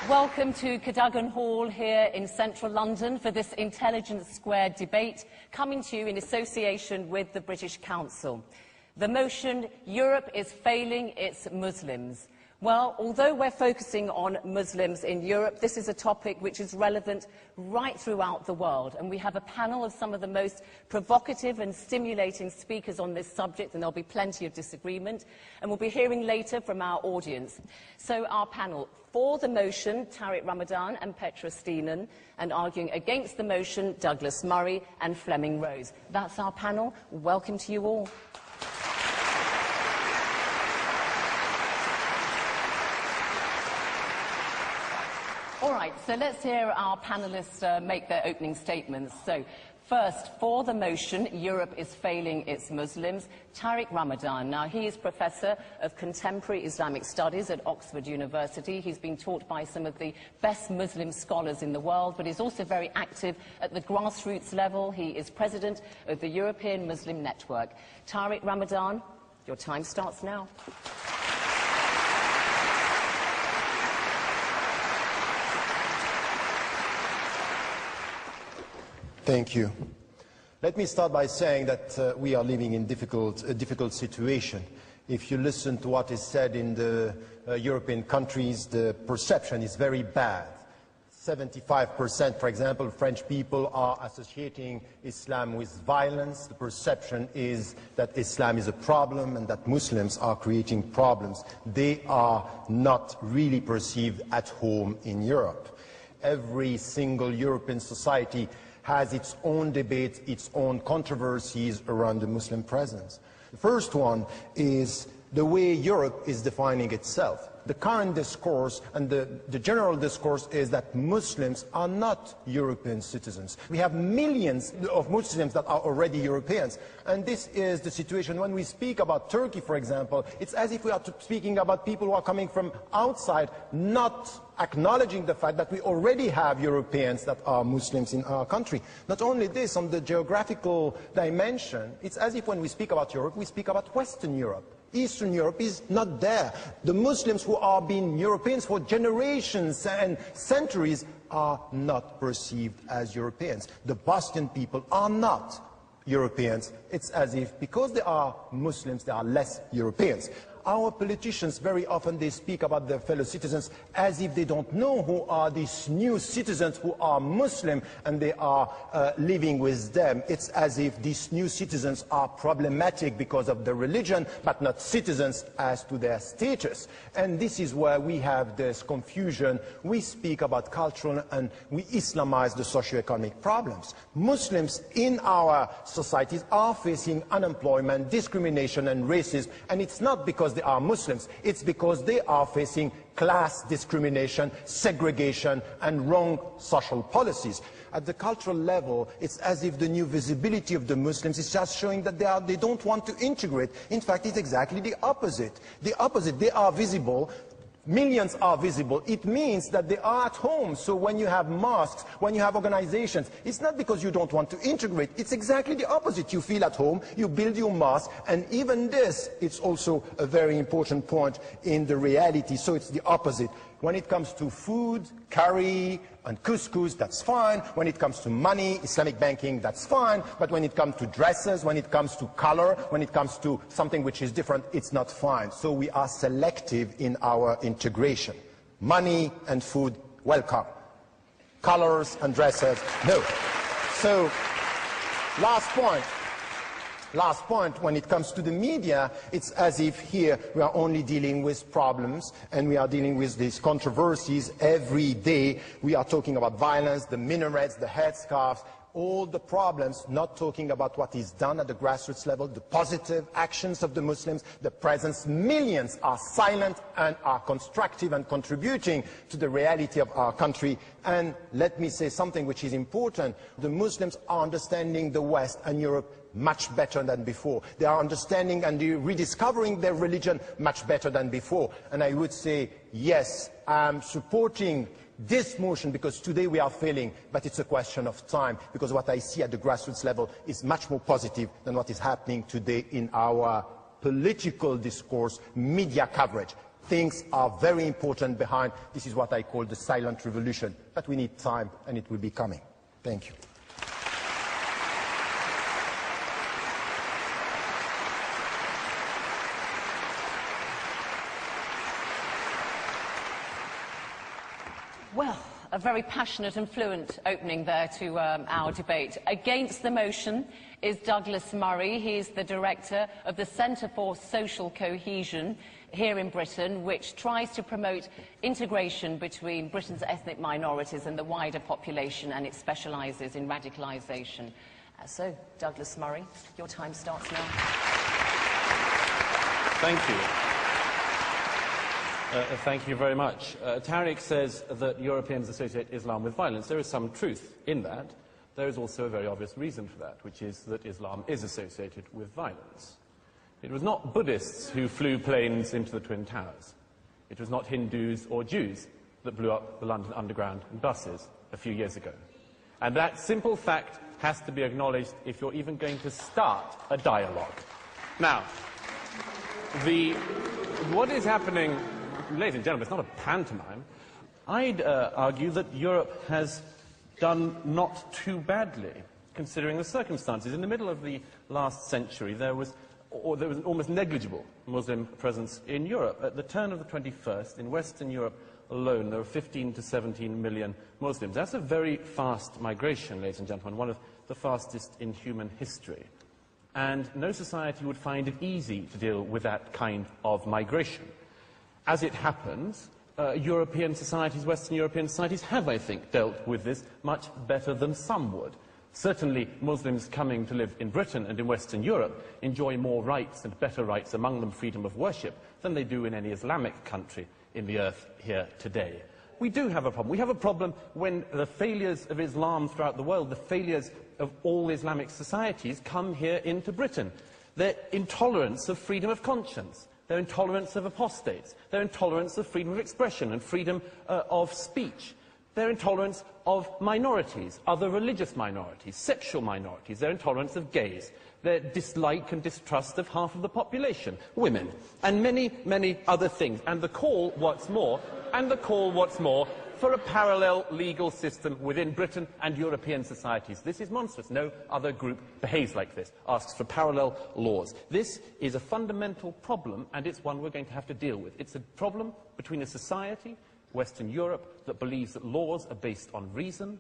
Welcome to Cadogan Hall here in central London for this Intelligence Squared debate, coming to you in association with the British Council. The motion, Europe is failing its Muslims. Well, although we're focusing on Muslims in Europe, this is a topic which is relevant right throughout the world. And we have a panel of some of the most provocative and stimulating speakers on this subject, and there'll be plenty of disagreement. And we'll be hearing later from our audience. So our panel, for the motion, Tariq Ramadan and Petra Steenan, and arguing against the motion, Douglas Murray and Fleming Rose. That's our panel. Welcome to you all. All right, so let's hear our panellists make their opening statements. So, first, for the motion, Europe is failing its Muslims, Tariq Ramadan. Now, he is Professor of Contemporary Islamic Studies at Oxford University. He's been taught by some of the best Muslim scholars in the world, but he's also very active at the grassroots level. He is President of the European Muslim Network. Tariq Ramadan, your time starts now. Thank you. Let me start by saying that we are living in a difficult situation. If you listen to what is said in the European countries, the perception is very bad. 75%, for example, French people are associating Islam with violence. The perception is that Islam is a problem and that Muslims are creating problems. They are not really perceived at home in Europe. Every single European society has its own debates, its own controversies around the Muslim presence. The first one is the way Europe is defining itself. The current discourse and the general discourse is that Muslims are not European citizens. We have millions of Muslims that are already Europeans. And this is the situation when we speak about Turkey, for example. It's as if we are speaking about people who are coming from outside, not acknowledging the fact that we already have Europeans that are Muslims in our country. Not only this, on the geographical dimension, it's as if when we speak about Europe, we speak about Western Europe. Eastern Europe is not there. The Muslims who are being Europeans for generations and centuries are not perceived as Europeans. The Bosnian people are not Europeans. It's as if because they are Muslims, they are less Europeans. Our politicians, very often they speak about their fellow citizens as if they don't know who are these new citizens who are Muslim and they are living with them. It's as if these new citizens are problematic because of their religion, but not citizens as to their status. And this is where we have this confusion. We speak about cultural and we Islamize the socio-economic problems. Muslims in our societies are facing unemployment, discrimination and racism, and it's not because they are Muslims, it's because they are facing class discrimination, segregation and wrong social policies. At the cultural level, it's as if the new visibility of the Muslims is just showing that they don't want to integrate. In fact, it's exactly the opposite. The opposite, they are visible. Millions are visible. It means that they are at home. So when you have mosques, when you have organizations, it's not because you don't want to integrate. It's exactly the opposite. You feel at home, you build your mosque, and even this, it's also a very important point in the reality. So it's the opposite. When it comes to food, curry, and couscous, that's fine. When it comes to money, Islamic banking, that's fine. But when it comes to dresses, when it comes to color, when it comes to something which is different, it's not fine. So we are selective in our integration. Money and food, welcome. Colors and dresses, no. So, last point. Last point, when it comes to the media, it's as if here we are only dealing with problems and we are dealing with these controversies every day. We are talking about violence, the minarets, the headscarves, all the problems, not talking about what is done at the grassroots level, the positive actions of the Muslims, the presence. Millions are silent and are constructive and contributing to the reality of our country. And let me say something which is important. The Muslims are understanding the West and Europe much better than before. They are understanding and rediscovering their religion much better than before. And I would say, yes, I'm supporting this motion because today we are failing, but it's a question of time, because what I see at the grassroots level is much more positive than what is happening today in our political discourse, media coverage. things are very important behind. This is what I call the silent revolution. But we need time, and it will be coming. Thank you. Well, a very passionate and fluent opening there to our debate. Against the motion is Douglas Murray. He's the director of the Centre for Social Cohesion here in Britain, which tries to promote integration between Britain's ethnic minorities and the wider population, and it specialises in radicalisation. So, Douglas Murray, your time starts now. Thank you. Thank you very much. Tariq says that Europeans associate Islam with violence. There is some truth in that. There is also a very obvious reason for that, which is that Islam is associated with violence. It was not Buddhists who flew planes into the Twin Towers. It was not Hindus or Jews that blew up the London Underground and buses a few years ago. And that simple fact has to be acknowledged if you're even going to start a dialogue. Now, what is happening... Ladies and gentlemen, it's not a pantomime. I'd argue that Europe has done not too badly, considering the circumstances. In the middle of the last century, there was an almost negligible Muslim presence in Europe. At the turn of the 21st, in Western Europe alone, there were 15 to 17 million Muslims. That's a very fast migration, ladies and gentlemen, one of the fastest in human history. And no society would find it easy to deal with that kind of migration. As it happens, European societies, Western European societies have, I think, dealt with this much better than some would. Certainly, Muslims coming to live in Britain and in Western Europe enjoy more rights and better rights, among them freedom of worship, than they do in any Islamic country in the earth here today. We do have a problem. We have a problem when the failures of Islam throughout the world, the failures of all Islamic societies, come here into Britain. Their intolerance of freedom of conscience, their intolerance of apostates, their intolerance of freedom of expression and freedom of speech, their intolerance of minorities, other religious minorities, sexual minorities, their intolerance of gays, their dislike and distrust of half of the population, women, and many, many other things. And the call, what's more, for a parallel legal system within Britain and European societies. This is monstrous. No other group behaves like this, asks for parallel laws. This is a fundamental problem, and it's one we're going to have to deal with. It's a problem between a society, Western Europe, that believes that laws are based on reason,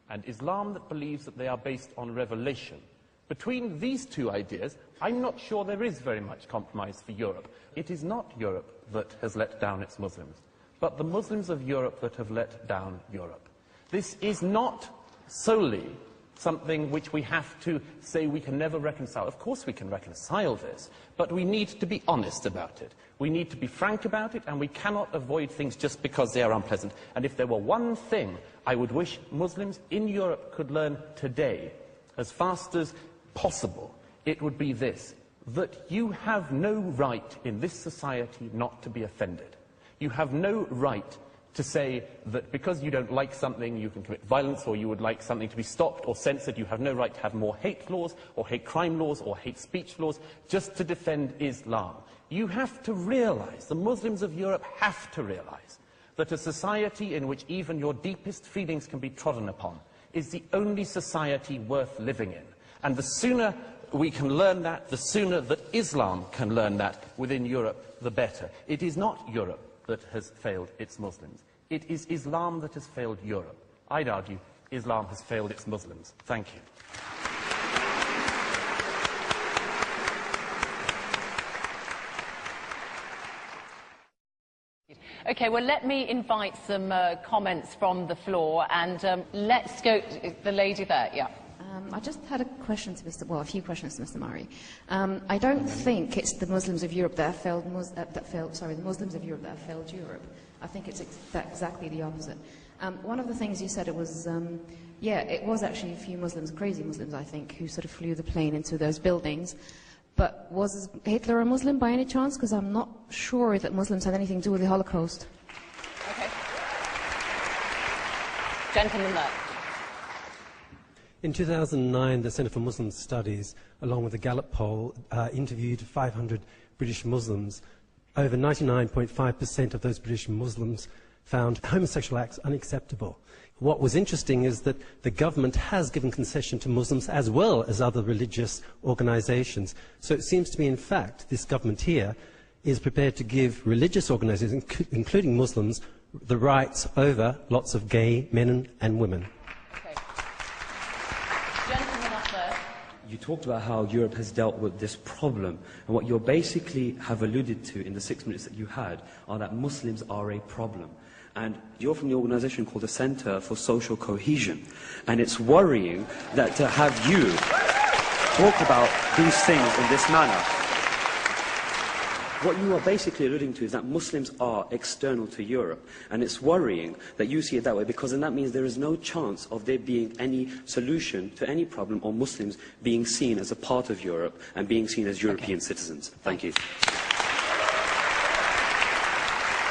and Islam that believes that they are based on revelation. Between these two ideas, I'm not sure there is very much compromise for Europe. It is not Europe that has let down its Muslims, but the Muslims of Europe that have let down Europe. This is not solely something which we have to say we can never reconcile. Of course we can reconcile this, but we need to be honest about it. We need to be frank about it, and we cannot avoid things just because they are unpleasant. And if there were one thing I would wish Muslims in Europe could learn today, as fast as possible, it would be this: that you have no right in this society not to be offended. You have no right to say that because you don't like something, you can commit violence, or you would like something to be stopped or censored. You have no right to have more hate laws, or hate crime laws, or hate speech laws, just to defend Islam. You have to realize, the Muslims of Europe have to realize, that a society in which even your deepest feelings can be trodden upon is the only society worth living in. And the sooner we can learn that, the sooner that Islam can learn that within Europe, the better. It is not Europe that has failed its Muslims. It is Islam that has failed Europe. I'd argue Islam has failed its Muslims. Thank you. Okay, well, let me invite some comments from the floor, and let's go to the lady there. Yeah. I just had a question to a few questions to Mr. Murray. I don't think it's the Muslims of Europe that have failed, the Muslims of Europe that have failed Europe. I think it's exactly the opposite. One of the things you said, it was actually a few Muslims, crazy Muslims, I think, who sort of flew the plane into those buildings. But was Hitler a Muslim by any chance? Because I'm not sure that Muslims had anything to do with the Holocaust. Okay. Gentleman there. In 2009, the Centre for Muslim Studies, along with the Gallup poll, interviewed 500 British Muslims over 99.5% of those British Muslims found homosexual acts unacceptable. What was interesting is that the government has given concession to Muslims as well as other religious organisations. So it seems to me, in fact, this government here is prepared to give religious organisations, including Muslims, the rights over lots of gay men and women. Okay. Gentleman up there. You talked about how Europe has dealt with this problem, and what you basically have alluded to in the 6 minutes that you had are that Muslims are a problem. And you're from the organisation called the Centre for Social Cohesion, and it's worrying that to have you talk about these things in this manner. What you are basically alluding to is that Muslims are external to Europe, and it's worrying that you see it that way, because then that means there is no chance of there being any solution to any problem, or Muslims being seen as a part of Europe and being seen as European citizens. Thank you.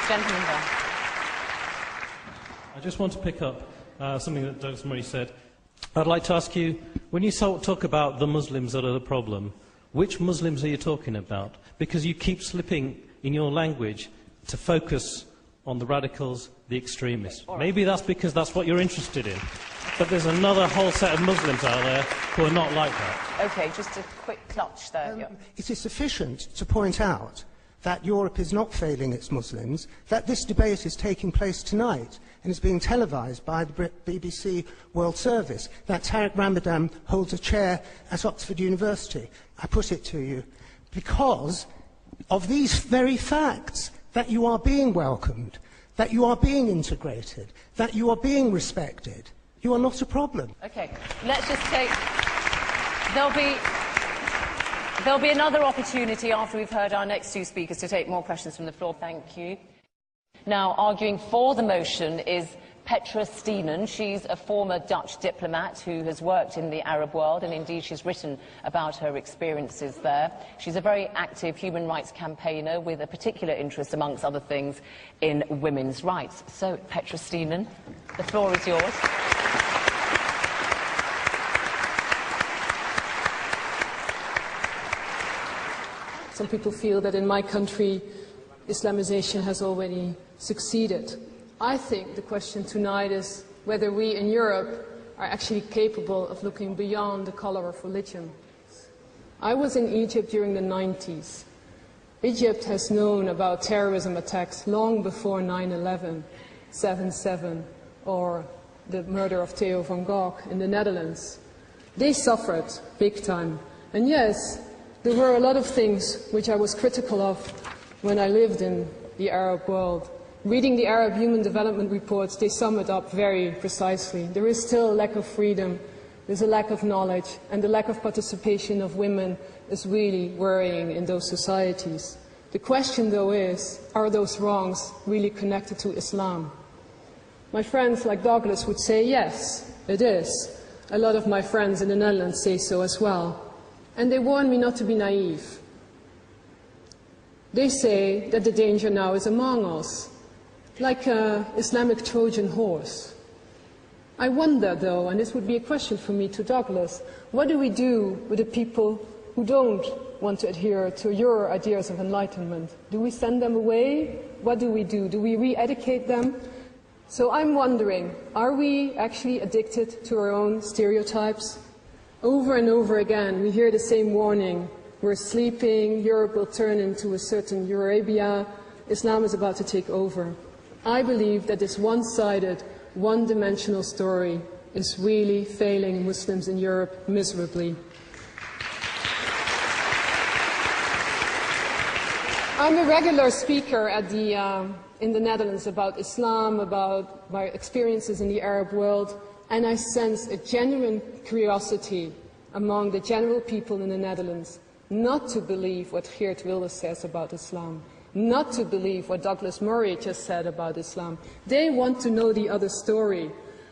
Gentleman there. I just want to pick up something that Douglas Murray said. I'd like to ask you, when you talk about the Muslims that are the problem, which Muslims are you talking about? Because you keep slipping in your language to focus on the radicals, the extremists. Right. Maybe that's because that's what you're interested in. But there's another whole set of Muslims out there who are not like that. Okay, just a quick clutch there. Yeah. It is sufficient to point out that Europe is not failing its Muslims, that this debate is taking place tonight and is being televised by the BBC World Service, that Tariq Ramadan holds a chair at Oxford University. I put it to you because of these very facts, that you are being welcomed, that you are being integrated, that you are being respected. You are not a problem. Okay, let's just take... There'll be another opportunity after we've heard our next two speakers to take more questions from the floor. Thank you. Now, arguing for the motion is Petra Steenan. She's a former Dutch diplomat who has worked in the Arab world, and indeed she's written about her experiences there. She's a very active human rights campaigner with a particular interest, amongst other things, in women's rights. So, Petra Steenan, the floor is yours. Some people feel that in my country, Islamization has already succeeded. I think the question tonight is whether we in Europe are actually capable of looking beyond the color of religion. I was in Egypt during the 90s. Egypt has known about terrorism attacks long before 9/11, 7/7, or the murder of Theo van Gogh in the Netherlands. They suffered big time. And yes, there were a lot of things which I was critical of when I lived in the Arab world. Reading the Arab Human Development Reports, they sum it up very precisely. There is still a lack of freedom, there's a lack of knowledge, and the lack of participation of women is really worrying in those societies. The question, though, is, are those wrongs really connected to Islam? My friends like Douglas would say, yes, it is. A lot of my friends in the Netherlands say so as well. And they warn me not to be naive. They say that the danger now is among us, like an Islamic Trojan horse. I wonder, though, and this would be a question for me to Douglas, what do we do with the people who don't want to adhere to your ideas of enlightenment? Do we send them away? What do we do? Do we re-educate them? So I'm wondering, are we actually addicted to our own stereotypes? Over and over again, we hear the same warning. We're sleeping, Europe will turn into a certain Eurabia, Islam is about to take over. I believe that this one-sided, one-dimensional story is really failing Muslims in Europe miserably. I'm a regular speaker at in the Netherlands about Islam, about my experiences in the Arab world, and I sense a genuine curiosity among the general people in the Netherlands not to believe what Geert Wilders says about Islam, not to believe what Douglas Murray just said about Islam. They want to know the other story.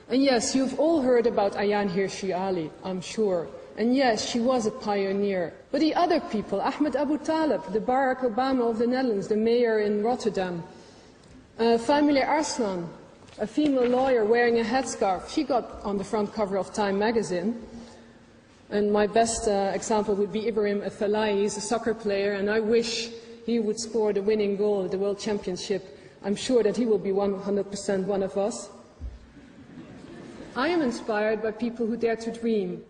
And yes, you've all heard about Ayaan Hirsi Ali, I'm sure. And yes, she was a pioneer. But the other people, Ahmed Abu Talib, the Barack Obama of the Netherlands, the mayor in Rotterdam, Famile Arslan, a female lawyer wearing a headscarf, she got on the front cover of Time magazine. And my best example would be Ibrahim Afellay. He's a soccer player, and I wish he would score the winning goal at the World Championship, I'm sure that he will be 100% one of us. I am inspired by people who dare to dream,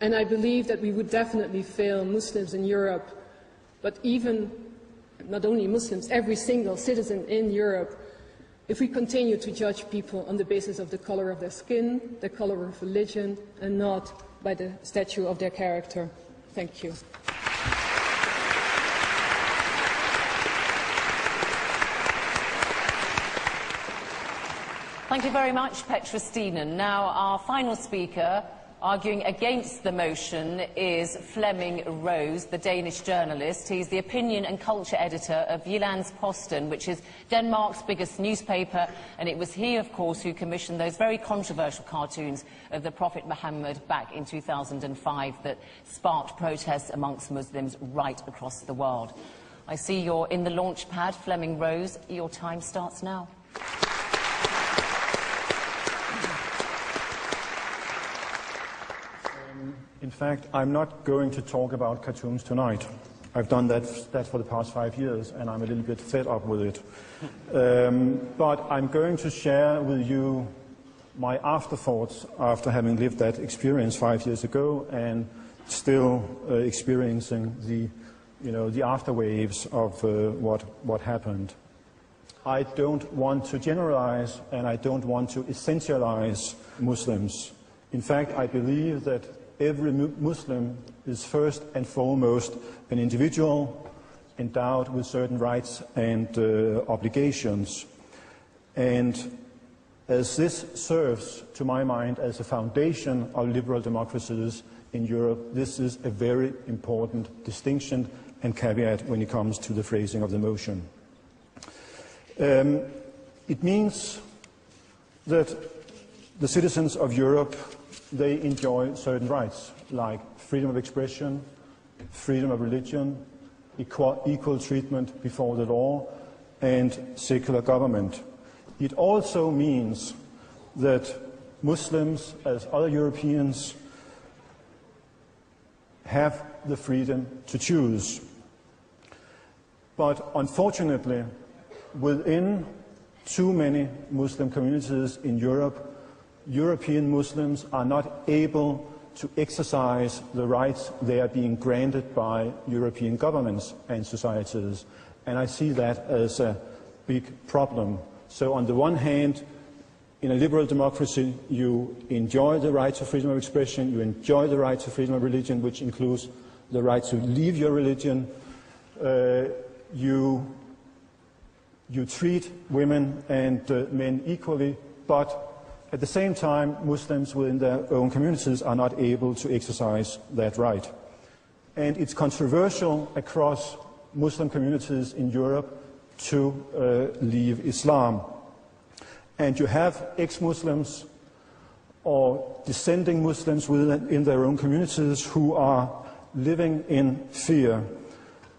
and I believe that we would definitely fail Muslims in Europe, but even, not only Muslims, every single citizen in Europe, if we continue to judge people on the basis of the color of their skin, the color of religion, and not by the stature of their character. Thank you. Thank you very much, Petra Steenan. Now, our final speaker, arguing against the motion, is Flemming Rose, the Danish journalist. He's the opinion and culture editor of Jyllands-Posten, which is Denmark's biggest newspaper, and it was he, of course, who commissioned those very controversial cartoons of the Prophet Muhammad back in 2005 that sparked protests amongst Muslims right across the world. I see you're in the launch pad, Flemming Rose. Your time starts now. In fact, I'm not going to talk about cartoons tonight. I've done that for the past 5 years, and I'm a little bit fed up with it. But I'm going to share with you my afterthoughts after having lived that experience 5 years ago and still experiencing the afterwaves of what happened. I don't want to generalize, and I don't want to essentialize Muslims. In fact, I believe that every Muslim is first and foremost an individual endowed with certain rights and obligations. And as this serves, to my mind, as a foundation of liberal democracies in Europe, this is a very important distinction and caveat when it comes to the phrasing of the motion. It means that the citizens of Europe, they enjoy certain rights, like freedom of expression, freedom of religion, equal treatment before the law, and secular government. It also means that Muslims, as other Europeans, have the freedom to choose. But unfortunately, within too many Muslim communities in Europe, European Muslims are not able to exercise the rights they are being granted by European governments and societies. And I see that as a big problem. So on the one hand, in a liberal democracy, you enjoy the right to freedom of expression, you enjoy the right to freedom of religion, which includes the right to leave your religion. You treat women and men equally, but at the same time, Muslims within their own communities are not able to exercise that right. And it's controversial across Muslim communities in Europe to leave Islam. And you have ex-Muslims or dissenting Muslims within their own communities who are living in fear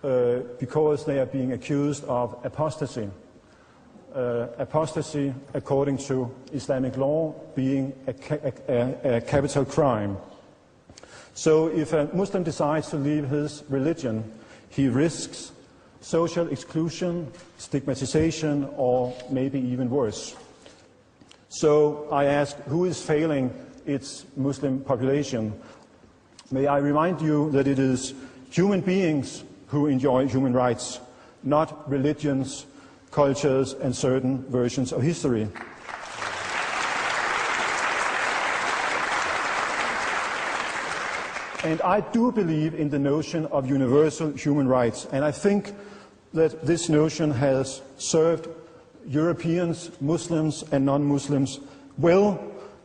because they are being accused of apostasy. Apostasy, according to Islamic law, being a capital crime. So if a Muslim decides to leave his religion, he risks social exclusion, stigmatization, or maybe even worse. So I ask, who is failing its Muslim population? May I remind you that it is human beings who enjoy human rights, not religions, cultures, and certain versions of history. And I do believe in the notion of universal human rights, and I think that this notion has served Europeans, Muslims, and non-Muslims well,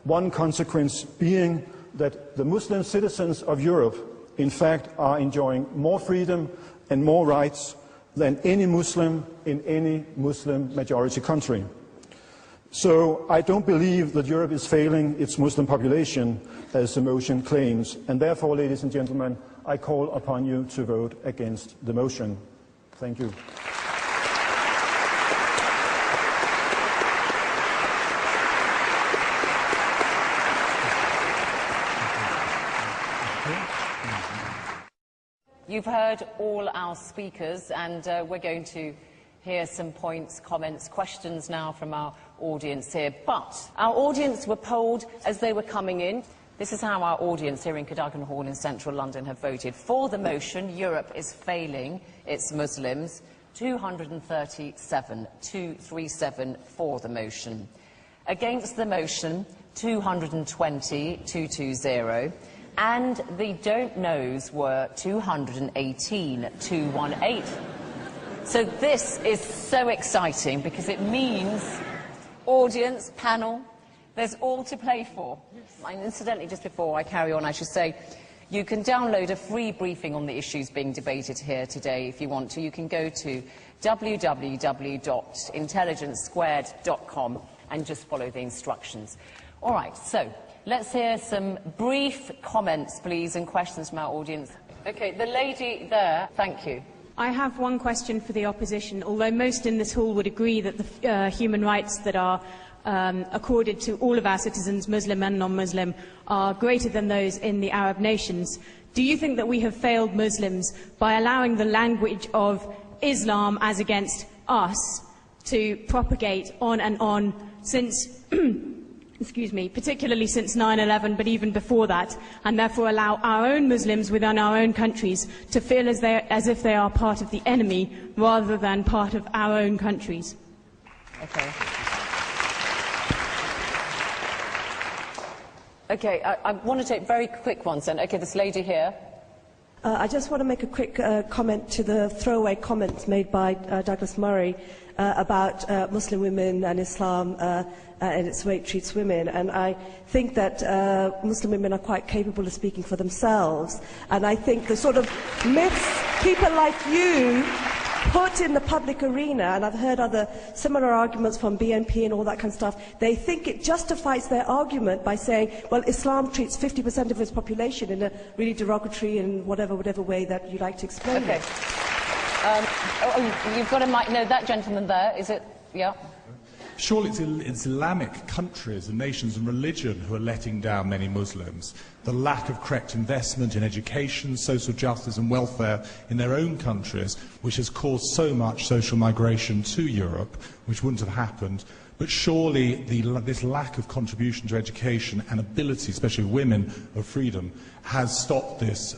one consequence being that the Muslim citizens of Europe, in fact, are enjoying more freedom and more rights than any Muslim in any Muslim majority country. So I don't believe that Europe is failing its Muslim population, as the motion claims, and therefore, ladies and gentlemen, I call upon you to vote against the motion. Thank you. You've heard all our speakers, and we're going to hear some points, comments, questions now from our audience here. But our audience were polled as they were coming in. This is how our audience here in Cadogan Hall in central London have voted. For the motion, Europe is failing its Muslims, 237 for the motion. Against the motion, 220. And the don't knows were 218. So this is so exciting because it means, audience, panel, there's all to play for. And incidentally, just before I carry on, I should say, you can download a free briefing on the issues being debated here today if you want to. You can go to www.intelligencesquared.com and just follow the instructions. All right, so let's hear some brief comments, please, and questions from our audience. OK, the lady there, thank you. I have one question for the opposition. Although most in this hall would agree that the human rights that are accorded to all of our citizens, Muslim and non-Muslim, are greater than those in the Arab nations, do you think that we have failed Muslims by allowing the language of Islam as against us to propagate on and on since excuse me, particularly since 9/11, but even before that, and therefore allow our own Muslims within our own countries to feel as if they are part of the enemy rather than part of our own countries? Okay. Okay, I want to take very quick ones then. Okay, this lady here. I just want to make a quick comment to the throwaway comments made by Douglas Murray about Muslim women and Islam and its way it treats women. And I think that Muslim women are quite capable of speaking for themselves. And I think the sort of myths people like you put in the public arena, and I've heard other similar arguments from BNP and all that kind of stuff, they think it justifies their argument by saying, well, Islam treats 50% of its population in a really derogatory and whatever way that you like to explain it. You've got a mic. No, that gentleman there, is it? Yeah. Surely it's Islamic countries and nations and religion who are letting down many Muslims. The lack of correct investment in education, social justice and welfare in their own countries, which has caused so much social migration to Europe, which wouldn't have happened. But surely this lack of contribution to education and ability, especially women, of freedom, has stopped this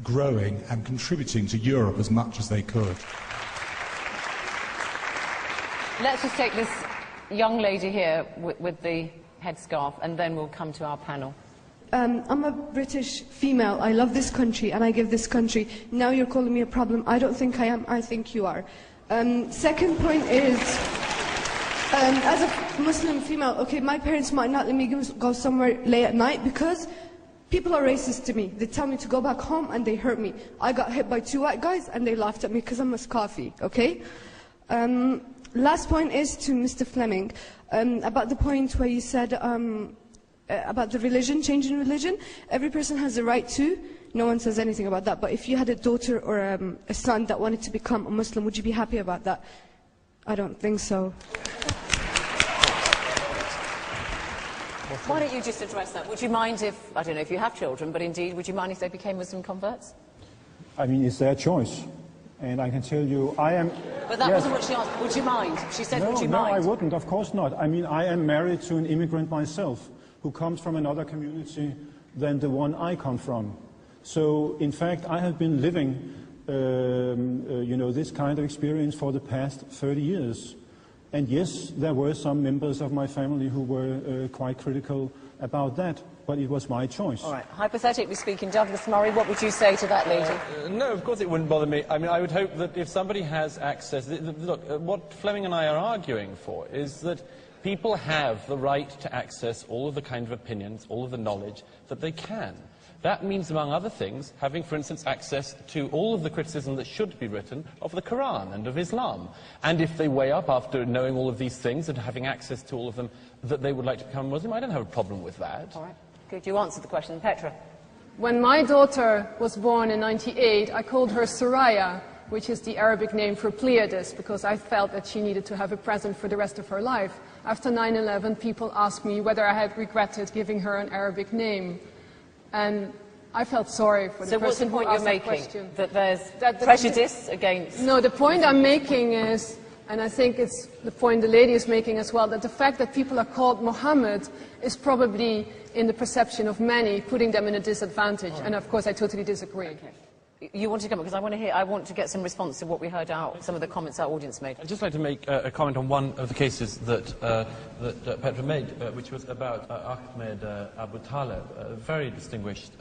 growing and contributing to Europe as much as they could. Let's just take this young lady here with the headscarf, and then we'll come to our panel. I'm a British female. I love this country, and I give this country. Now you're calling me a problem. I don't think I am. I think you are. Second point is, as a Muslim female, okay, my parents might not let me go somewhere late at night because people are racist to me. They tell me to go back home, and they hurt me. I got hit by 2 white guys, and they laughed at me because I'm a Scafi, okay? Last point is to Mr. Fleming, about the point where you said about the religion, changing religion. Every person has the right to. No one says anything about that. But if you had a daughter or a son that wanted to become a Muslim, would you be happy about that? I don't think so. Why don't you just address that? Would you mind if, I don't know if you have children, but indeed, would you mind if they became Muslim converts? I mean, it's their choice. And I can tell you, I am... But that wasn't what she asked. Would you mind? She said, would you mind? No, I wouldn't. Of course not. I mean, I am married to an immigrant myself who comes from another community than the one I come from. So, in fact, I have been living, this kind of experience for the past 30 years. And yes, there were some members of my family who were quite critical about that. But it was my choice. All right. Hypothetically speaking, Douglas Murray, what would you say to that lady? No, of course it wouldn't bother me. I mean, I would hope that if somebody has access... Look, what Fleming and I are arguing for is that people have the right to access all of the kind of opinions, all of the knowledge that they can. That means, among other things, having, for instance, access to all of the criticism that should be written of the Quran and of Islam. And if they weigh up after knowing all of these things and having access to all of them that they would like to become Muslim, I don't have a problem with that. All right. Good, you answered the question. Petra? When my daughter was born in '98, I called her Soraya, which is the Arabic name for Pleiades, because I felt that she needed to have a present for the rest of her life. After 9/11, people asked me whether I had regretted giving her an Arabic name. And I felt sorry for the person who asked that question. That there's prejudice against... No, the point I'm making is, and I think it's the point the lady is making as well, that the fact that people are called Mohammed is probably, in the perception of many, putting them in a disadvantage. And of course, I totally disagree. Okay. You want to come, because I want to get some response to what we heard out, some of the comments our audience made. I'd just like to make a comment on one of the cases that Petra made, which was about Ahmed Abu Taleb, a very distinguished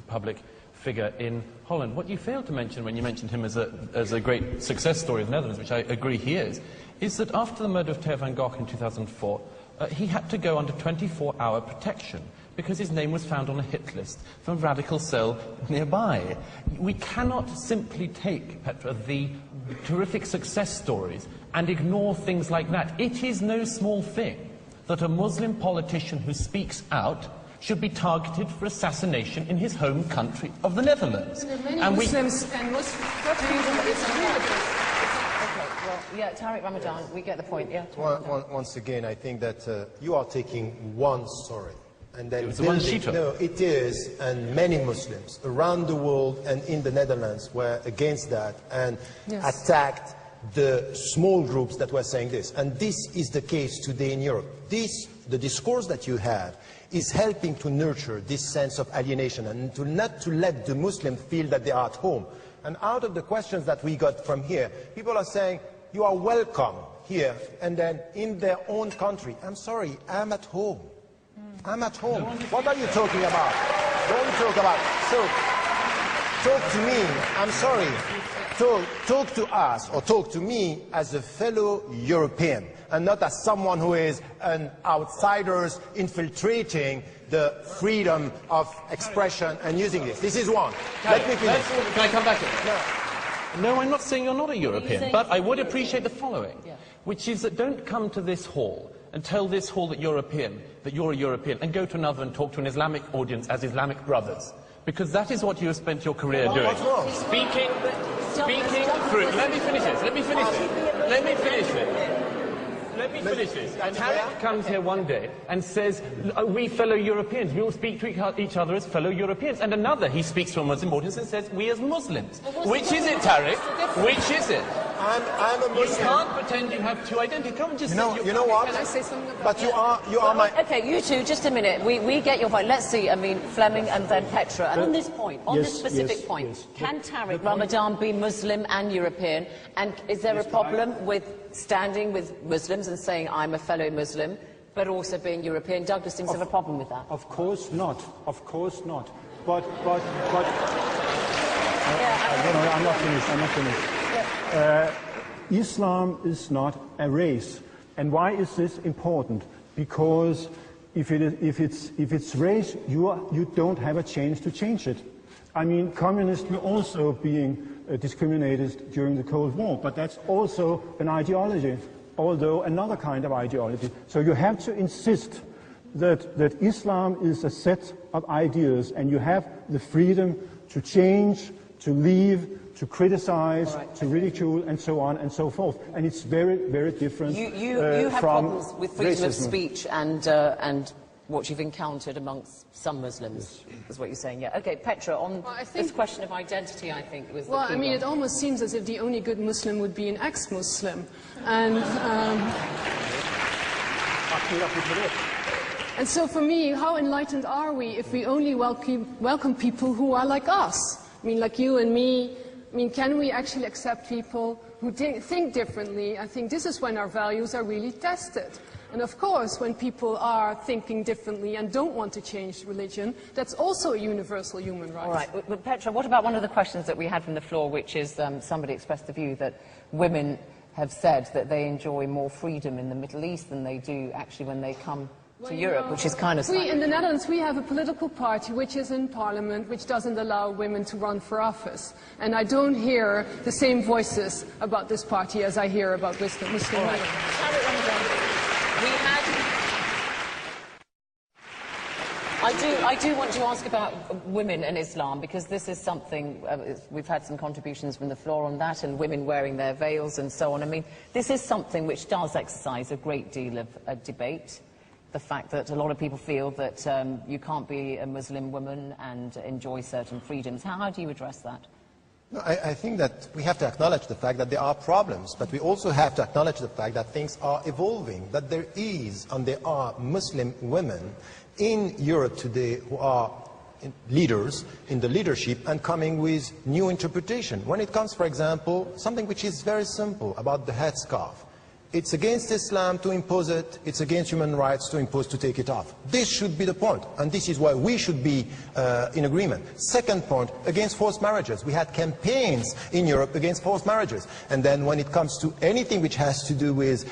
public figure in Holland. What you failed to mention when you mentioned him as a great success story of the Netherlands, which I agree he is that after the murder of Theo van Gogh in 2004, he had to go under 24-hour protection because his name was found on a hit list from a radical cell nearby. We cannot simply take, Petra, the terrific success stories and ignore things like that. It is no small thing that a Muslim politician who speaks out should be targeted for assassination in his home country of the Netherlands. Muslims and Muslims yeah, Tariq Ramadan, we get the point. Yeah. Once again, I think that you are taking one story and then no, it is, and many Muslims around the world and in the Netherlands were against that and attacked the small groups that were saying this. And this is the case today in Europe. The discourse that you have is helping to nurture this sense of alienation and not to let the Muslims feel that they are at home. And out of the questions that we got from here, people are saying, you are welcome here, and then in their own country. I'm sorry, I'm at home. I'm at home. What are you talking about? Don't talk about. So, talk to me. I'm sorry. Talk to us, or talk to me as a fellow European, and not as someone who is an outsider infiltrating the freedom of expression and using this. This is one. Let me finish. Can I come back to it? No, I'm not saying you're not a European, but I would appreciate the following, which is that don't come to this hall and tell this hall that you're a European, and go to another and talk to an Islamic audience as Islamic brothers. Because that is what you have spent your career doing. What's wrong? Speaking through. Let me finish this. And Tariq comes here one day and says, we fellow Europeans, we all speak to each other as fellow Europeans. And another, he speaks to a Muslim audience and says, we as Muslims. Which is it, Tariq? Which is it? I'm a Muslim. You can't pretend you have two identities. Come and just you know what? Can I say something about But you are my... Okay, you two, just a minute. We get your point. Let's see, I mean, Fleming and then Petra. And on this point, this specific point, can Tariq Ramadan be Muslim and European? And is there a problem with standing with Muslims and saying, I'm a fellow Muslim, but also being European? Douglas seems to have a problem with that. Of course not. Of course not. But I'm not finished. Islam is not a race. And why is this important? Because if it's race, you don't have a chance to change it. I mean, communists were also being discriminated during the Cold War, but that's also an ideology, although another kind of ideology. So you have to insist that Islam is a set of ideas, and you have the freedom to change, to leave, to criticize, to ridicule, and so on and so forth. And it's very, very different You have problems with freedom of speech and what you've encountered amongst some Muslims, is what you're saying. Yeah. Okay, Petra, on this question of identity, I think was the key I mean, it almost seems as if the only good Muslim would be an ex-Muslim. And so for me, how enlightened are we if we only welcome people who are like us? I mean, like you and me. I mean, can we actually accept people who think differently? I think this is when our values are really tested. And of course, when people are thinking differently and don't want to change religion, that's also a universal human right. All right. But Petra, what about one of the questions that we had from the floor, which is somebody expressed the view that women have said that they enjoy more freedom in the Middle East than they do actually when they come to Europe, which is kind of... In the Netherlands, we have a political party which is in parliament, which doesn't allow women to run for office. And I don't hear the same voices about this party as I hear about Muslim women. I do want to ask about women and Islam, because this is something, we've had some contributions from the floor on that, and women wearing their veils and so on. I mean, this is something which does exercise a great deal of debate the fact that a lot of people feel that you can't be a Muslim woman and enjoy certain freedoms. How do you address that? No, I think that we have to acknowledge the fact that there are problems, but we also have to acknowledge the fact that things are evolving, that there is and there are Muslim women in Europe today who are leaders in the leadership and coming with new interpretation. When it comes, for example, something which is very simple about the headscarf. It's against Islam to impose it, it's against human rights to take it off. This should be the point, and this is why we should be in agreement. Second point, against forced marriages. We had campaigns in Europe against forced marriages. And then when it comes to anything which has to do with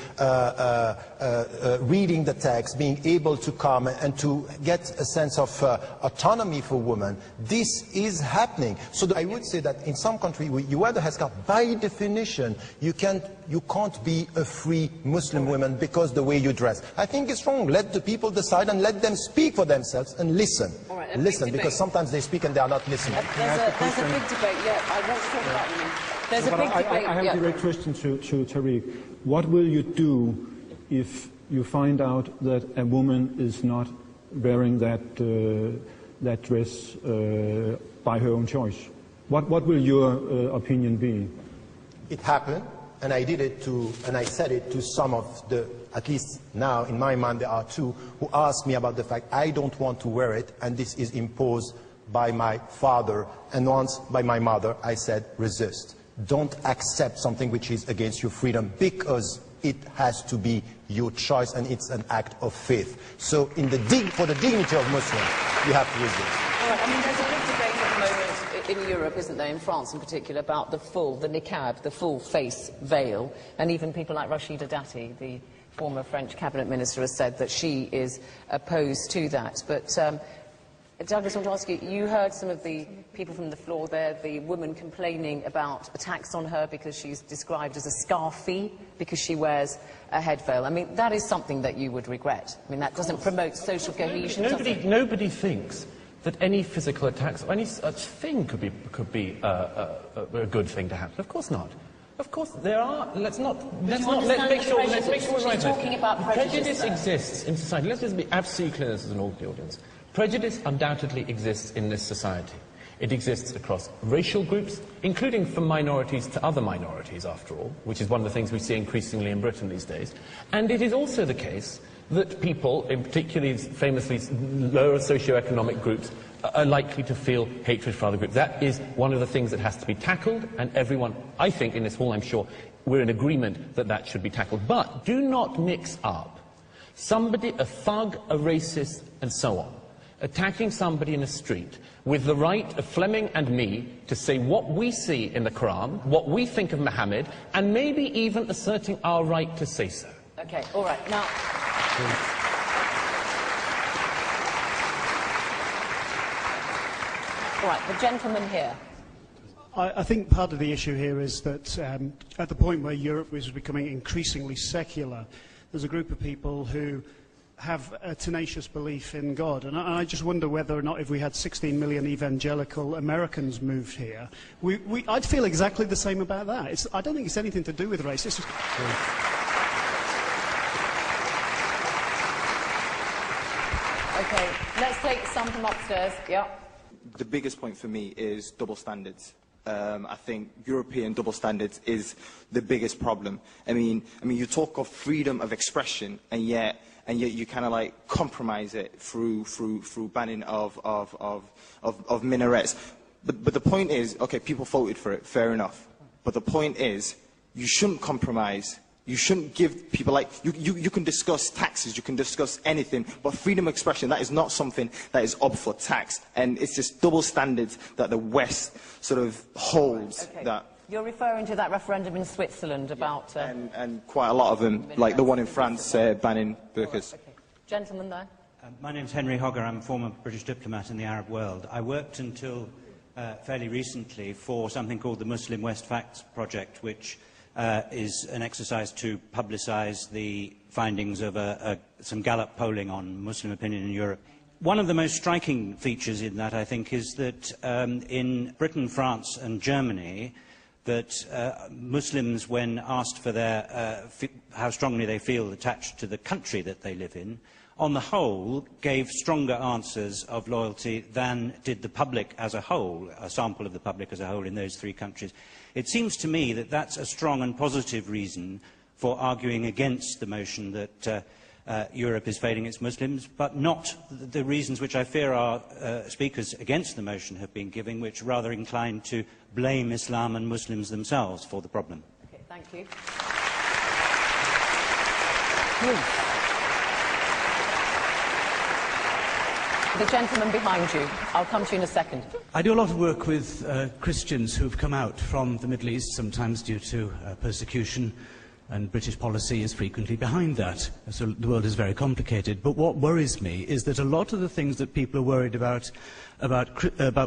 reading the text, being able to come and to get a sense of autonomy for women, this is happening. So I would say that in some countries you wear the headscarf, by definition, you can't be a free Muslim woman because the way you dress. I think it's wrong. Let the people decide and let them speak for themselves and listen. Right, listen, because sometimes they speak and they are not listening. There's a big debate, yeah. I want to talk about women. There's a big debate. I have a direct question to Tariq. What will you do if you find out that a woman is not wearing that dress by her own choice? What will your opinion be? It happened. And I did it and I said it to some of the, at least now in my mind there are two, who asked me about the fact I don't want to wear it and this is imposed by my father and once by my mother. I said, resist. Don't accept something which is against your freedom because it has to be your choice and it's an act of faith. So for the dignity of Muslims, you have to resist. All right, I mean, there's a big debate at the moment in Europe, isn't there, in France in particular, about the niqab, the full face veil, and even people like Rachida Dati, the former French cabinet minister, has said that she is opposed to that. But Douglas, I want to ask you, you heard some of the people from the floor there, the woman complaining about attacks on her because she's described as a scarfie because she wears a head veil. I mean, that is something that you would regret. I mean, that doesn't promote social cohesion. Nobody thinks that any physical attacks or any such thing could be a good thing to happen. Of course not. Of course there are. Let's make sure we're right. Talking about prejudice exists in society. Let's just be absolutely clear, this is an audience. Prejudice undoubtedly exists in this society. It exists across racial groups, including from minorities to other minorities, after all, which is one of the things we see increasingly in Britain these days. And it is also the case that people, in particularly famously lower socioeconomic groups, are likely to feel hatred for other groups. That is one of the things that has to be tackled, and everyone, I think, in this hall, I'm sure, we're in agreement that that should be tackled. But do not mix up somebody, a thug, a racist, and so on, attacking somebody in a street with the right of Fleming and me to say what we see in the Quran, what we think of Muhammad, and maybe even asserting our right to say so. Okay, all right. Now, all right, the gentleman here. I think part of the issue here is that at the point where Europe was becoming increasingly secular, there's a group of people who have a tenacious belief in God. And I just wonder whether or not if we had 16 million evangelical Americans moved here, I'd feel exactly the same about that. I don't think it's anything to do with race. It's just... Okay, let's take some from upstairs. Yeah. The biggest point for me is double standards. I think European double standards is the biggest problem. I mean, you talk of freedom of expression, and yet you kind of like compromise it through banning of minarets. But the point is, okay, people voted for it, fair enough. But the point is, you shouldn't compromise. You shouldn't give people, like, you can discuss taxes, you can discuss anything, but freedom of expression, that is not something that is up for tax. And it's just double standards that the West sort of holds. Okay. That. You're referring to that referendum in Switzerland about... And quite a lot of them, like the one in France, banning burqas. Okay. Gentleman there. My name's Henry Hogger. I'm a former British diplomat in the Arab world. I worked until fairly recently for something called the Muslim West Facts Project, which is an exercise to publicise the findings of some Gallup polling on Muslim opinion in Europe. One of the most striking features in that, I think, is that in Britain, France and Germany, that Muslims, when asked for how strongly they feel attached to the country that they live in, on the whole, gave stronger answers of loyalty than did the public as a whole, a sample of the public as a whole in those 3 countries. It seems to me that that's a strong and positive reason for arguing against the motion that Europe is failing its Muslims, but not the reasons which I fear our speakers against the motion have been giving, which rather incline to blame Islam and Muslims themselves for the problem. Okay, thank you. The gentleman behind you. I'll come to you in a second. I do a lot of work with Christians who've come out from the Middle East, sometimes due to persecution, and British policy is frequently behind that. So the world is very complicated. But what worries me is that a lot of the things that people are worried about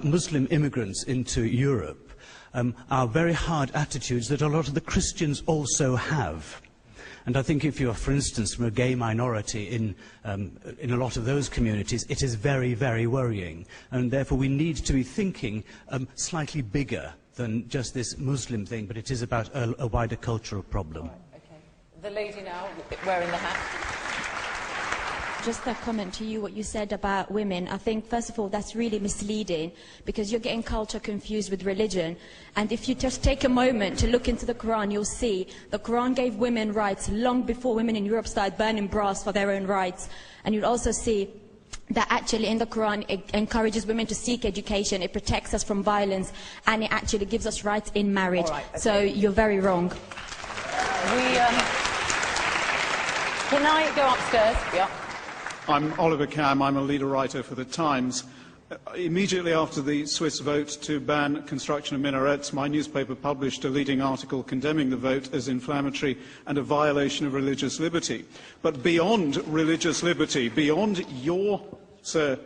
Muslim immigrants into Europe are very hard attitudes that a lot of the Christians also have. And I think if you're, for instance, from a gay minority in a lot of those communities, it is very, very worrying. And therefore we need to be thinking slightly bigger than just this Muslim thing, but it is about a wider cultural problem. Right, okay. The lady now, wearing the hat. Just a comment to you, what you said about women. I think, first of all, that's really misleading because you're getting culture confused with religion. And if you just take a moment to look into the Quran, you'll see the Quran gave women rights long before women in Europe started burning bras for their own rights. And you'll also see that actually in the Quran it encourages women to seek education, it protects us from violence, and it actually gives us rights in marriage. All right, okay. So you're very wrong. Can I go upstairs? Yeah. I'm Oliver Cam, I'm a leader writer for The Times. Immediately after the Swiss vote to ban construction of minarets, my newspaper published a leading article condemning the vote as inflammatory and a violation of religious liberty. But beyond religious liberty, beyond your, sir,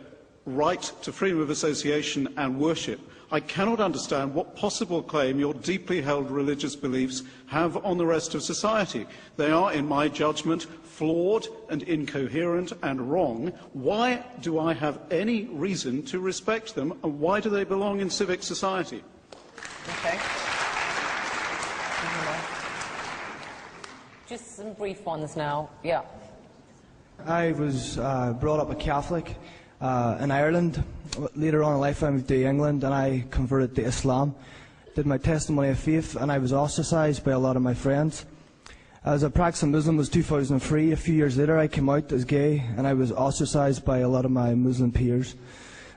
right to freedom of association and worship, I cannot understand what possible claim your deeply held religious beliefs have on the rest of society. They are, in my judgment, flawed and incoherent and wrong. Why do I have any reason to respect them, and why do they belong in civic society? Okay. Just some brief ones now. Yeah. I was brought up a Catholic in Ireland. Later on in life I moved to England and I converted to Islam. Did my testimony of faith and I was ostracised by a lot of my friends. As a practicing Muslim was 2003. A few years later I came out as gay and I was ostracised by a lot of my Muslim peers.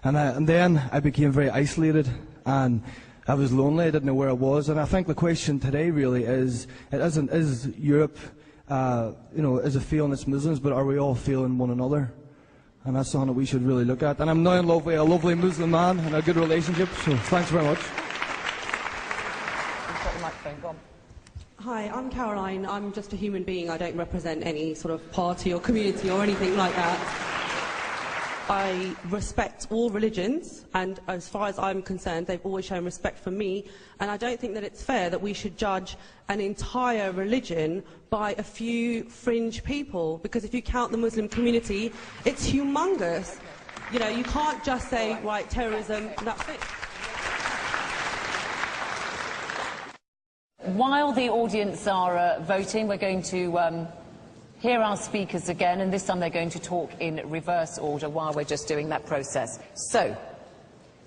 And then I became very isolated and I was lonely. I didn't know where I was. And I think the question today really is Europe, is it failing its Muslims, but are we all failing one another? And that's something that we should really look at. And I'm now in love with a lovely Muslim man and a good relationship, so thanks very much. You've got the microphone, go on. Hi, I'm Caroline. I'm just a human being. I don't represent any sort of party or community or anything like that. I respect all religions, and as far as I'm concerned, they've always shown respect for me, and I don't think that it's fair that we should judge an entire religion by a few fringe people, because if you count the Muslim community, it's humongous. You know, you can't just say, right, terrorism, that's it. While the audience are voting, we're going to hear our speakers again, and this time they're going to talk in reverse order while we're just doing that process. So,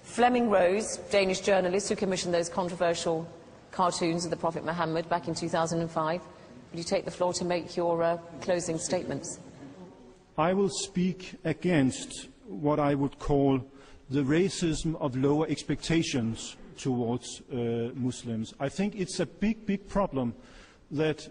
Fleming Rose, Danish journalist who commissioned those controversial cartoons of the Prophet Muhammad back in 2005. Will you take the floor to make your closing statements? I will speak against what I would call the racism of lower expectations towards Muslims. I think it's a big problem that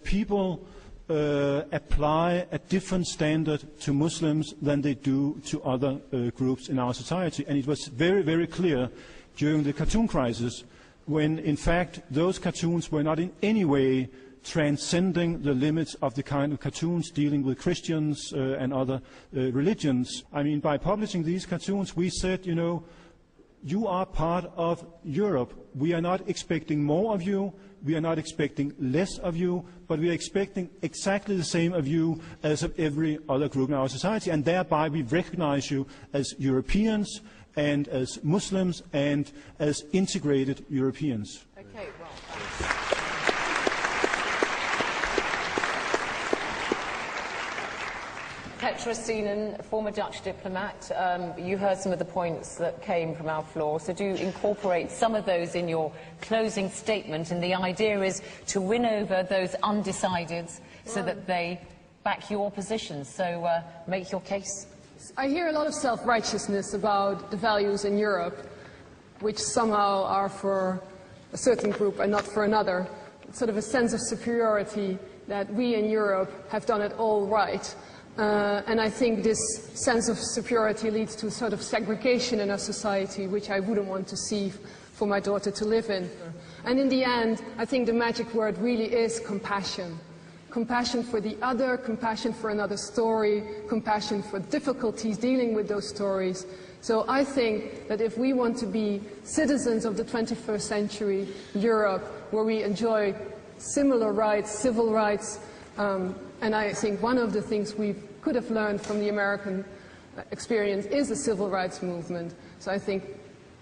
people apply a different standard to Muslims than they do to other groups in our society. And it was very, very clear during the cartoon crisis when, in fact, those cartoons were not in any way transcending the limits of the kind of cartoons dealing with Christians and other religions. I mean, by publishing these cartoons, we said, you know, you are part of Europe. We are not expecting more of you. We are not expecting less of you, but we are expecting exactly the same of you as of every other group in our society, and thereby we recognize you as Europeans and as Muslims and as integrated Europeans. Okay, well, Petra Sienen, former Dutch diplomat, you heard some of the points that came from our floor, so do incorporate some of those in your closing statement, and the idea is to win over those undecideds so that they back your position. So make your case. I hear a lot of self-righteousness about the values in Europe, which somehow are for a certain group and not for another. It's sort of a sense of superiority that we in Europe have done it all right. And I think this sense of superiority leads to sort of segregation in our society, which I wouldn't want to see for my daughter to live in. And in the end, I think the magic word really is compassion. Compassion for the other, compassion for another story, compassion for difficulties dealing with those stories. So I think that if we want to be citizens of the 21st century Europe, where we enjoy similar rights, civil rights, and I think one of the things we could have learned from the American experience is the civil rights movement. So I think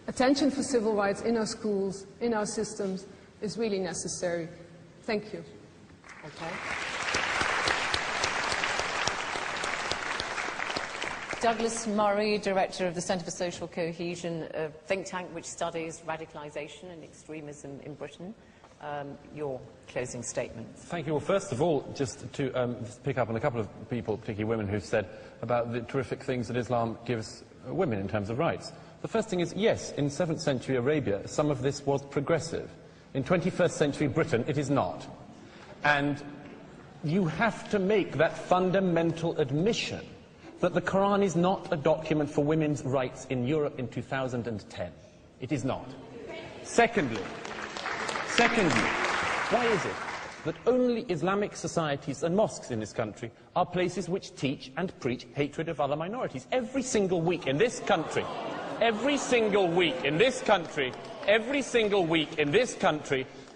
attention for civil rights in our schools, in our systems, is really necessary. Thank you. Okay. Douglas Murray, Director of the Centre for Social Cohesion, a think tank which studies radicalisation and extremism in Britain. Your closing statement. Thank you. Well, first of all, just to pick up on a couple of people, particularly women, who've said about the terrific things that Islam gives women in terms of rights. The first thing is, yes, in 7th century Arabia, some of this was progressive. In 21st century Britain, it is not. And you have to make that fundamental admission that the Quran is not a document for women's rights in Europe in 2010. It is not. Secondly, why is it that only Islamic societies and mosques in this country are places which teach and preach hatred of other minorities? Every single week in this country,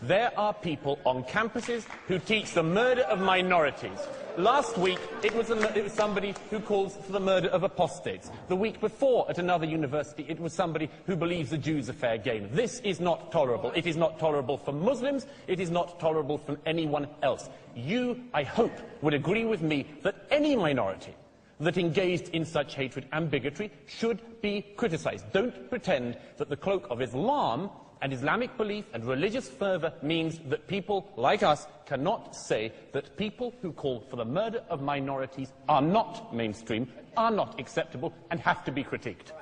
there are people on campuses who teach the murder of minorities. Last week, it was somebody who calls for the murder of apostates. The week before, at another university, it was somebody who believes the Jews are fair game. This is not tolerable. It is not tolerable for Muslims. It is not tolerable for anyone else. You, I hope, would agree with me that any minority that engaged in such hatred and bigotry should be criticised. Don't pretend that the cloak of Islam and Islamic belief and religious fervour means that people like us cannot say that people who call for the murder of minorities are not mainstream, are not acceptable, and have to be critiqued.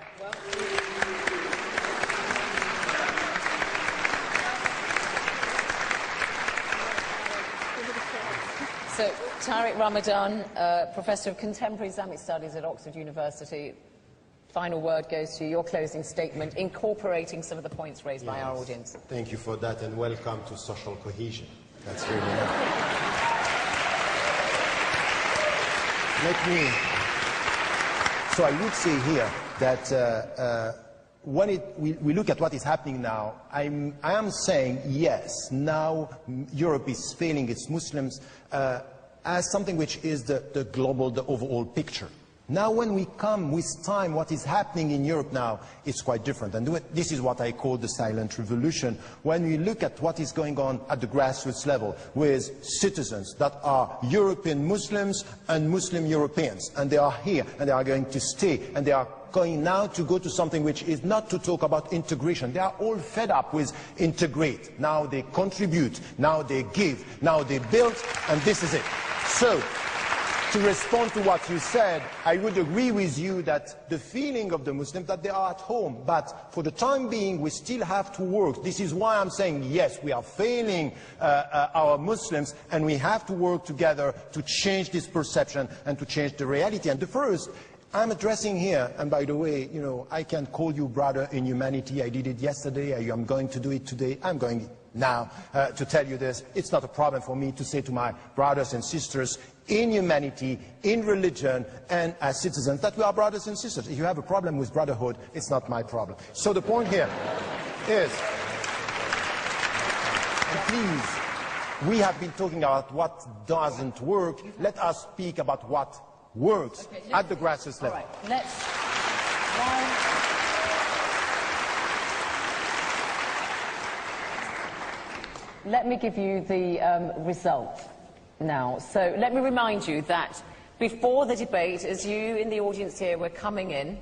So, Tariq Ramadan, Professor of Contemporary Islamic Studies at Oxford University. Final word goes to your closing statement, incorporating some of the points raised by our audience. Thank you for that, and welcome to social cohesion. That's really nice. So I would say here that when we look at what is happening now, I am saying yes, now Europe is failing its Muslims as something which is the global, the overall picture. Now when we come with time, what is happening in Europe now is quite different. And this is what I call the silent revolution. When we look at what is going on at the grassroots level with citizens that are European Muslims and Muslim Europeans, and they are here and they are going to stay, and they are going now to go to something which is not to talk about integration. They are all fed up with integrate. Now they contribute, now they give, now they build, and this is it. So, to respond to what you said, I would agree with you that the feeling of the Muslims that they are at home, but for the time being we still have to work. This is why I'm saying yes, we are failing our Muslims, and we have to work together to change this perception and to change the reality. And the first, I'm addressing here, and by the way, you know, I can call you brother in humanity. I did it yesterday, I'm going to do it today, I'm going now to tell you this. It's not a problem for me to say to my brothers and sisters in humanity, in religion, and as citizens that we are brothers and sisters. If you have a problem with brotherhood, it's not my problem. So the point here is, and please, we have been talking about what doesn't work. Let us speak about what works at the grassroots level. All right, let me give you the result now. So let me remind you that Before the debate, as you in the audience here were coming in,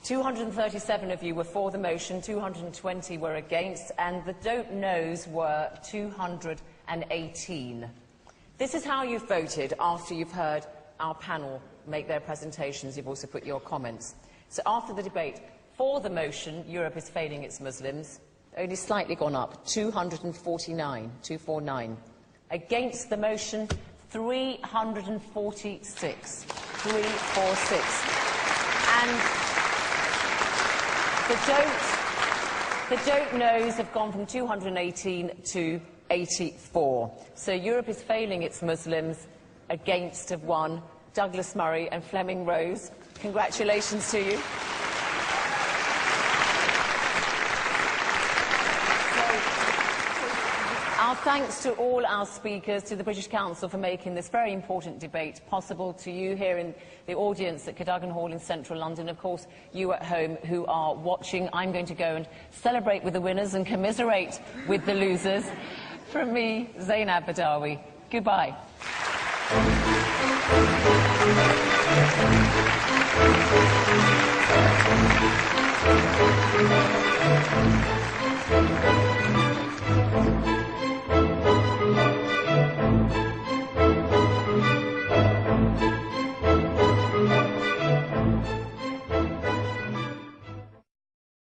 237 of you were for the motion, 220 were against, and the don't knows were 218. This is how you've voted after you've heard our panel make their presentations. You've also put your comments. So after the debate, for the motion, Europe is failing its Muslims, only slightly gone up, 249, 249. Against the motion, 346, 346. And the don't knows have gone from 218 to 84. So Europe is failing its Muslims. Against have won Douglas Murray and Fleming Rose. Congratulations to you. Our thanks to all our speakers, to the British Council for making this very important debate possible, to you here in the audience at Cadogan Hall in central London, of course, you at home who are watching. I'm going to go and celebrate with the winners and commiserate with the losers. From me, Zainab Badawi. Goodbye. Thank you.